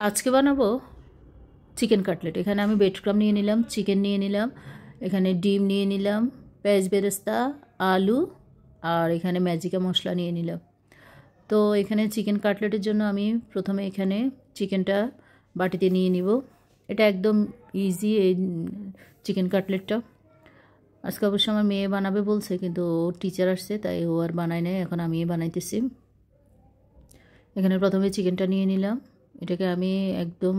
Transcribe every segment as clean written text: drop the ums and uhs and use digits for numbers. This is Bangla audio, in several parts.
আজকে বানাবো চিকেন কাটলেট। এখানে আমি ব্রেড ক্রাম্ব নিয়ে নিলাম, চিকেন নিয়ে নিলাম, এখানে ডিম নিয়ে নিলাম, পেঁয়াজ বেরেস্তা, আলু আর এখানে ম্যাজিকা মশলা নিয়ে নিলাম। তো এখানে চিকেন কাটলেটের জন্য আমি প্রথমে এখানে চিকেনটা বাটিতে নিয়ে নিব। এটা একদম ইজি এই চিকেন কাটলেটটা। আজকে অবশ্য আমার মেয়ে বানাবে বলছে, কিন্তু ও টিচার আসছে তাই ও আর বানায় নাই, এখন আমি বানাইতেছি। এখানে প্রথমে চিকেনটা নিয়ে নিলাম, এটাকে আমি একদম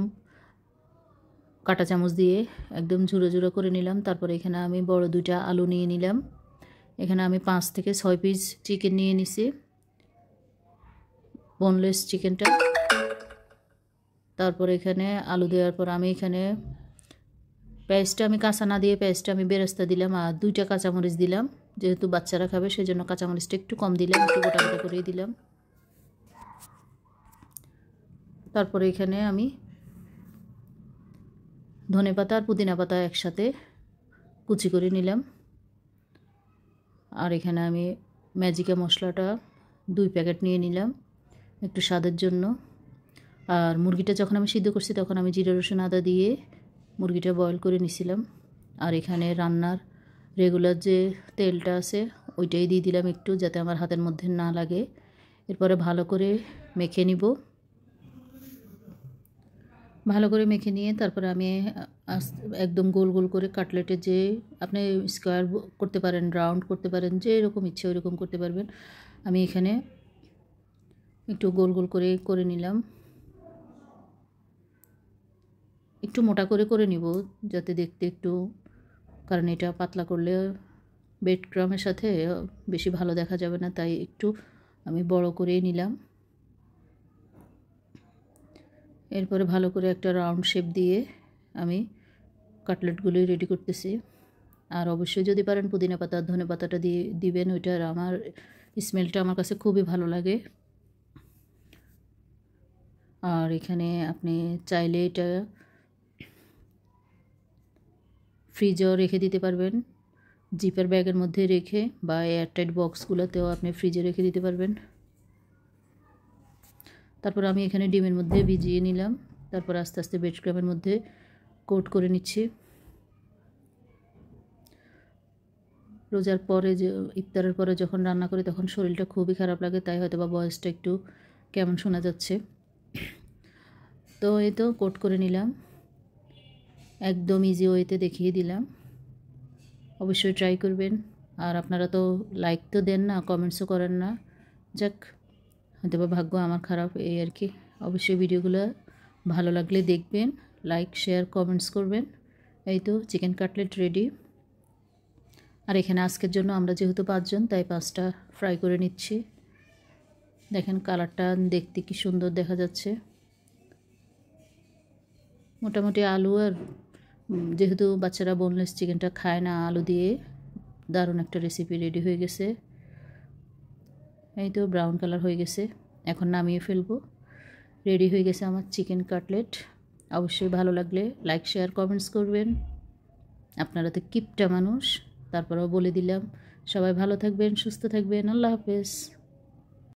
কাঁটা চামচ দিয়ে একদম ঝুড়ো ঝুড়ো করে নিলাম। তারপরে এখানে আমি বড় 2টা আলু নিয়ে নিলাম। এখানে আমি 5 থেকে 6 পিস চিকেন নিয়ে নিছি, বোনলেস চিকেনটা। তারপর এখানে আলু দেওয়ার পর আমি এখানে পেঁয়াজটা আমি কাঁচা না দিয়ে পেঁয়াজটা আমি বেরেস্তা দিলাম, আর 2টা কাঁচামরিচ দিলাম। যেহেতু বাচ্চারা খাবে সেজন্য কাঁচামরিচটা একটু কম দিলাম, একটু গোটা গোটা করেই দিলাম। তারপরে এখানে আমি ধনেপাতা আর পুদিনা পাতা একসাথে কুচি করে নিলাম। আর এখানে আমি ম্যাজিকা মশলাটা 2 প্যাকেট নিয়ে নিলাম একটু স্বাদের জন্য। আর মুরগিটা যখন আমি সিদ্ধ করছি তখন আমি জিরা রসুন আদা দিয়ে মুরগিটা বয়েল করে নিছিলাম। আর এখানে রান্নার রেগুলার যে তেলটা আছে ওইটাই দিয়ে দিলাম একটু, যাতে আমার হাতের মধ্যে না লাগে। এরপরে ভালো করে মেখে নিব। ভালো করে মেখে নিয়ে তারপরে আমি একদম গোল গোল করে কাটলেটের যে আপনি স্কোয়ার করতে পারেন, রাউন্ড করতে পারেন, যে এরকম ইচ্ছে ওইরকম করতে পারবেন। আমি এখানে একটু গোল গোল করে করে নিলাম, একটু মোটা করে করে নিব যাতে দেখতে একটু, কারণ এটা পাতলা করলে ব্রেড ক্রাম্বের সাথে বেশি ভালো দেখা যাবে না, তাই একটু আমি বড় করেই নিলাম। এরপরে ভালো করে একটা রাউন্ড শেপ দিয়ে আমি কাটলেটগুলি রেডি করতেছি। আর অবশ্যই যদি পারেন পুদিনা পাতা ধনে পাতাটা দিয়ে দিবেন, ওইটার আমার স্মেলটা আমার কাছে খুবই ভালো লাগে। আর এখানে আপনি চাইলে এটা ফ্রিজেও রেখে দিতে পারবেন, জিপার ব্যাগের মধ্যে রেখে, বা এয়ারটাইট বক্সগুলোতেও আপনি ফ্রিজে রেখে দিতে পারবেন। তারপর আমি এখানে ডিমের মধ্যে ভিজিয়ে নিলাম, তারপর আস্তে আস্তে ব্রেড ক্রাম্বের মধ্যে কোট করে নিচ্ছি। রোজার পরে যে ইফতারের পরে যখন রান্না করি তখন শরীরটা খুবই খারাপ লাগে, তাই হয়তো বা ভয়েসটা একটু কেমন শোনা যাচ্ছে। তো এই তো কোট করে নিলাম, একদম ইজি ওয়েতে দেখিয়ে দিলাম। অবশ্যই ট্রাই করবেন। আর আপনারা তো লাইক তো দেন না, কমেন্টসও করেন না। যাক, হয়তো বা ভাগ্য আমার খারাপ, এই আর কি। অবশ্যই ভিডিওগুলো ভালো লাগলে দেখবেন, লাইক শেয়ার কমেন্টস করবেন। এই তো চিকেন কাটলেট রেডি। আর এখানে আজকের জন্য আমরা যেহেতু 5 জন, তাই 5টা ফ্রাই করে নিচ্ছি। দেখেন কালারটা দেখতে কি সুন্দর দেখা যাচ্ছে। মোটামুটি আলু আর যেহেতু বাচ্চারা বোনলেস চিকেনটা খায় না, আলু দিয়ে দারুণ একটা রেসিপি রেডি হয়ে গেছে। এই তো ব্রাউন কালার হয়ে গেছে, এখন নামিয়ে ফেলবো। রেডি হয়ে গেছে আমার চিকেন কাটলেট। অবশ্যই ভালো লাগলে লাইক শেয়ার কমেন্টস করবেন। আপনারা তো কিপটা মানুষ, তারপরেও বলে দিলাম। সবাই ভালো থাকবেন, সুস্থ থাকবেন। আল্লাহ হাফেজ।